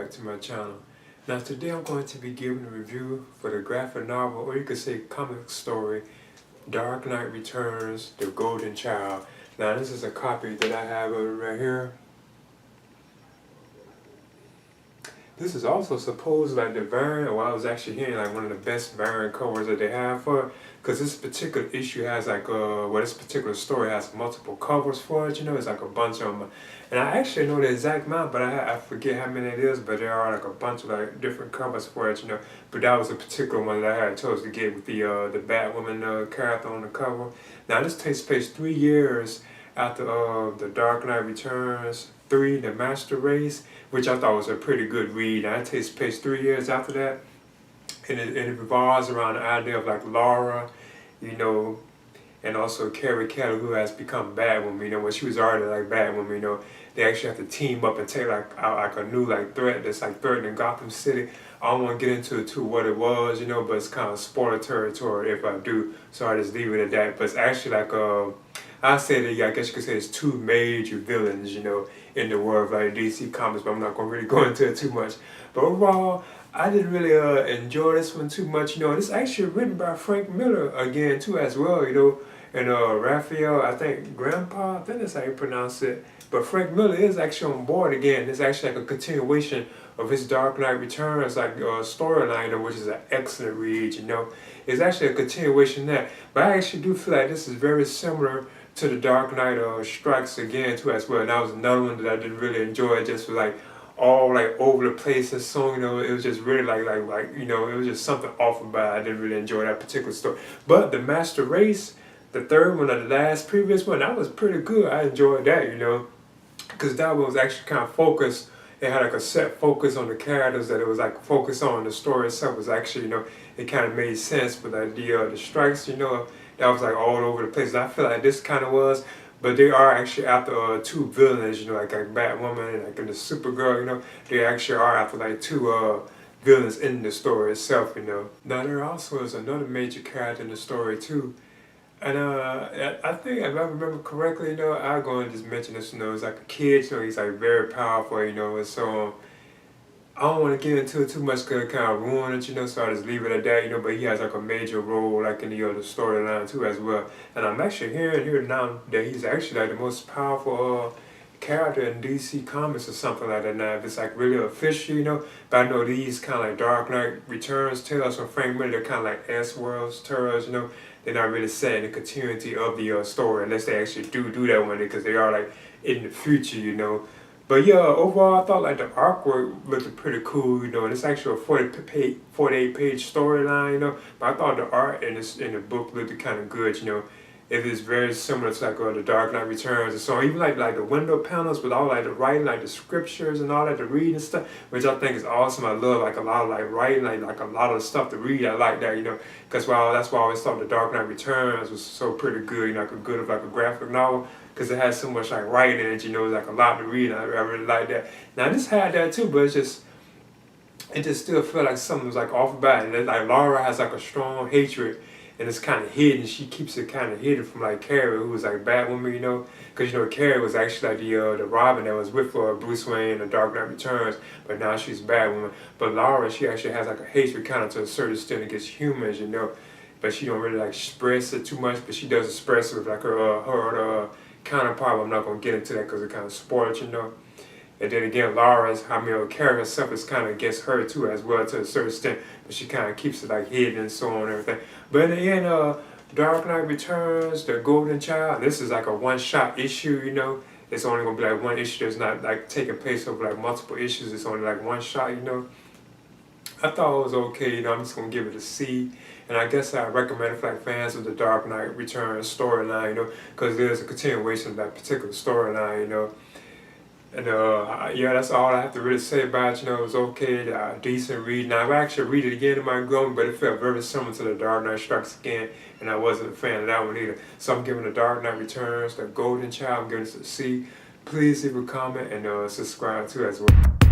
back to my channel. Now today I'm going to be giving a review for the graphic novel, or you could say comic story, Dark Knight Returns, The Golden Child. Now this is a copy that I have right here. This is also supposed like the variant, or I was actually hearing like one of the best variant covers that they have for it, because this particular issue has like this particular story has multiple covers for it, you know, it's like a bunch of them. And I actually know the exact amount, but I forget how many it is, but there are like a bunch of like different covers for it, you know. But that was a particular one that I had chose to get with the Batwoman character on the cover. Now this takes place 3 years after The Dark Knight Returns 3, The Master Race, which I thought was a pretty good read. Now it takes place 3 years after that, and it revolves around the idea of like Laura, you know, and also Carrie Kelly, who has become Batwoman, you know, when she was already like Batwoman, you know. They actually have to team up and take like a new like threat that's like threatening Gotham City. I don't want to get into what it was, you know, but it's kind of spoiler territory if I do, so I just leave it at that. But it's actually like I say that, yeah, I guess you could say it's two major villains, you know, in the world of like DC Comics, but I'm not going to really go into it too much. But overall, I didn't really enjoy this one too much, you know. It's actually written by Frank Miller again too as well, you know, and Raphael, I think Grandpa, I think that's how you pronounce it. But Frank Miller is actually on board again. It's actually like a continuation of his Dark Knight Returns like storyline, which is an excellent read, you know. It's actually a continuation of that. But I actually do feel like this is very similar to the Dark Knight Strikes Again too as well. And that was another one that I didn't really enjoy. It just was like all like over the place and so, you know, it was just really like you know, it was just something off about it. I didn't really enjoy that particular story. But The Master Race, the third one or the last previous one, that was pretty good. I enjoyed that, you know, because that one was actually kind of focused. It had like a set focus on the characters that it was like focused on. The story itself was actually, you know, it kind of made sense. But the idea of the strikes, you know, that was like all over the place. I feel like this kind of was, but they are actually after two villains, you know, like Batwoman and like the Supergirl, you know, they actually are after like two villains in the story itself, you know. Now there also is another major character in the story too. And I think if I remember correctly, you know, I'm going to just mention this, you know, it's like a kid, you know, he's like very powerful, you know, and so I don't want to get into it too much because it kind of ruin it, you know, so I just leave it at that, you know, but he has like a major role like in the other storyline too as well. And I'm actually hearing here now that he's actually like the most powerful character in DC Comics or something like that now, if it's like really official, you know. But I know these kind of like Dark Knight Returns tales from Frank Miller, they're kind of like S-Worlds tales, you know. They're not really setting the continuity of the story unless they actually do that one day, because they are like in the future, you know. But yeah, overall I thought like the artwork looked pretty cool, you know, and it's actually a 48-page storyline, you know. But I thought the art in the book looked kind of good, you know. It is very similar to like the Dark Knight Returns and so on. Even like the window panels with all like the writing, like the scriptures and all that, the reading and stuff, which I think is awesome. I love like a lot of like writing, like a lot of stuff to read. I like that, you know, because that's why I always thought the Dark Knight Returns was so pretty good, you know, like a graphic novel, because it has so much like writing in it, you know, like a lot to read. I really like that. Now this had that too, but it just still felt like something was like off about it. Like Laura has like a strong hatred, and it's kind of hidden. She keeps it kind of hidden from like Carrie, who was like Batwoman, you know, because you know Carrie was actually like the Robin that was with Bruce Wayne in The Dark Knight Returns, but now she's Batwoman. But Laura, she actually has like a hatred kind of to a certain extent against humans, you know, but she don't really like express it too much, but she does express it with like her counterpart. I'm not gonna get into that because it kind of spoils, you know. And then again, Carrie herself is kind of against her too as well to a certain extent, but she kind of keeps it like hidden and so on and everything. But in the end, Dark Knight Returns, The Golden Child, this is like a one-shot issue, you know. It's only gonna be like one issue. There's not like taking place over like multiple issues. It's only like one shot, you know. I thought it was okay, you know. I'm just gonna give it a C, and I guess I recommend it for like fans of the Dark Knight Returns storyline, you know, because there's a continuation of that particular storyline, you know. And yeah, that's all I have to really say about it. You know, it was okay, decent read. Now, I've actually read it again in my growing, but it felt very similar to The Dark Knight Strikes Again, and I wasn't a fan of that one either. So I'm giving The Dark Knight Returns, The Golden Child, I'm giving it a C. Please leave a comment and subscribe too as well.